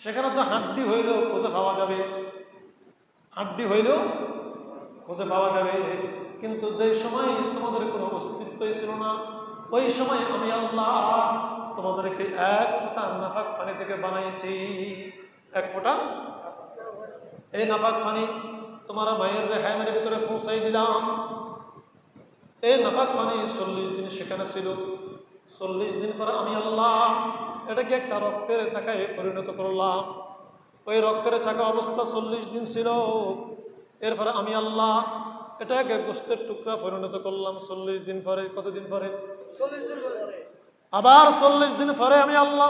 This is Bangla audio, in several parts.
সেখানে তো হাড্ডি হইলেও খুঁজে পাওয়া যাবে, হাড্ডি হইলেও খুঁজে পাওয়া যাবে। কিন্তু যে সময় তোমাদের কোনো অস্তিত্বই ছিল না, ওই সময় আমি আল্লাহ তোমাদেরকে এক ফোঁটা নাফাক পানি থেকে বানাইছি। এক ফোঁটা এই নাফাক পানি তোমার মায়ের রেহামের ভিতরে পৌঁছাই দিলাম। এই নাফাক পানি 40 দিন সেখানে ছিল। 40 দিন পরে আমি আল্লাহ এটাকে একটা রক্তের চাকায় পরিণত করলাম। ওই রক্তের চাকা অবস্থা 40 দিন ছিল। এরপরে আমি আল্লাহ এটাকে গোশতের টুকরা পরিণত করলাম 40 দিন পরে। কতদিন পরে? 40 দিন পরে। আবার 40 দিন পরে আমি আল্লাহ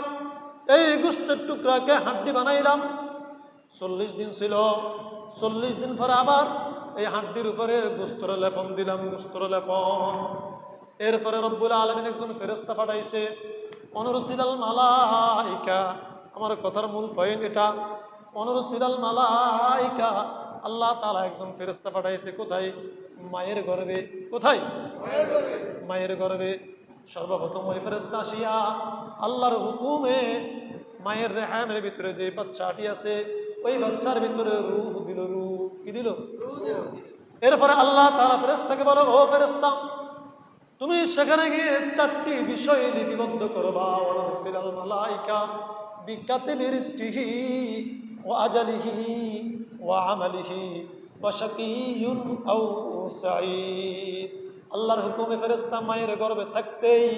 এই গোশতের টুকরাকে হাড্ডি বানাইলাম। 40 দিন ছিল। 40 দিন পরে আবার এই হাড্ডির উপরে গোশতের লেপন দিলাম, গোশতের লেপন। এরপরে রব্বুল আলামিন একজন ফেরেশতা পাঠাইছে, অনুরসিলাল মালাইকা। আমার কথার মূল পয়েন্ট এটা, অনুরসিলাল মালাইকা। আল্লাহ তাআলা একজন ফেরেশতা পাঠাইছে কোথায়? মায়ের গর্ভে। কোথায়? মায়ের গর্ভে। সর্বপ্রথম ওই ফেরেশতা আসিয়া আল্লাহর হুকুমে মায়ের রেহামের ভিতরে যে বাচ্চাটি আছে ওই বাচ্চার ভিতরে রূহ দিল। রূহ কি দিল? এরপরে আল্লাহ তাআলা ফেরেশতাকে বলো, ও ফেরেশতা, তুমি সেখানে গিয়ে 4টি বিষয় লিপিবদ্ধ করবা। ওয়ারসিলাল মালাইকা বিকাতিবি রিজকিহি ওয়া আজালিহি ওয়া আমালিহি ওয়া শাকিয়ুন আও সাঈদ। আল্লাহর হুকুমে ফেরেশতা মায়ের গর্ভে থাকতেই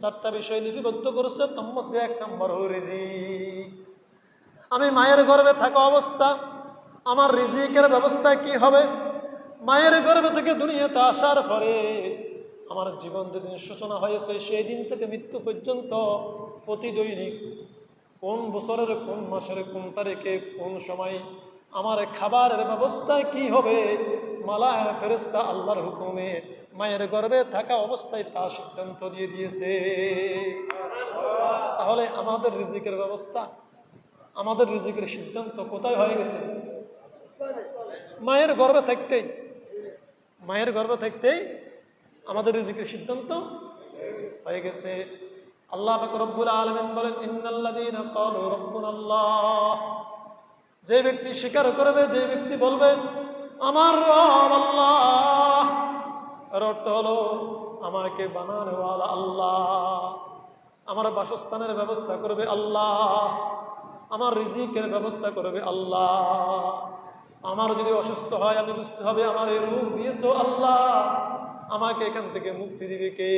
4টা বিষয় লিপিবদ্ধ করেছে। তার মধ্যে 1 নম্বর হলো রিজিক। আমি মায়ের গর্ভে থাকা অবস্থা আমার রিজিকের ব্যবস্থা কি হবে? মায়ের গর্ভে থেকে দুনিয়াতে আসার পরে আমার জীবন যেদিন সূচনা হয়েছে সেই দিন থেকে মৃত্যু পর্যন্ত প্রতিদৈনিক কোন বছরের কোন মাসের কোন তারিখে কোন সময় আমার খাবারের ব্যবস্থায় কি হবে, মালায়ে ফেরেশতা আল্লাহর হুকুমে মায়ের গর্ভে থাকা অবস্থায় তা সিদ্ধান্ত দিয়ে দিয়েছে। তাহলে আমাদের রিজিকের ব্যবস্থা, আমাদের রিজিকের সিদ্ধান্ত কোথায় হয়ে গেছে? মায়ের গর্ভে থাকতেই। মায়ের গর্ভে থাকতেই আমাদের রিজিকের সিদ্ধান্ত হয়ে গেছে। আল্লাহ পাক রব্বুল আলামিন বলেন, ইন্নাল্লাযীনা ক্বালু রাব্বুনাল্লাহ। যে ব্যক্তি স্বীকার করবে, যে ব্যক্তি বলবে আমার রব আল্লাহ, এর অর্থ হলো আমাকে বানানোওয়ালা আল্লাহ, আমার বাসস্থানের ব্যবস্থা করবে আল্লাহ, আমার রিজিকের ব্যবস্থা করবে আল্লাহ। আমার যদি অসুস্থ হয় আমি বুঝতে হবে আমার এই রূপ দিয়েছো আল্লাহ, আমাকে এখান থেকে মুক্তি দিবে কে?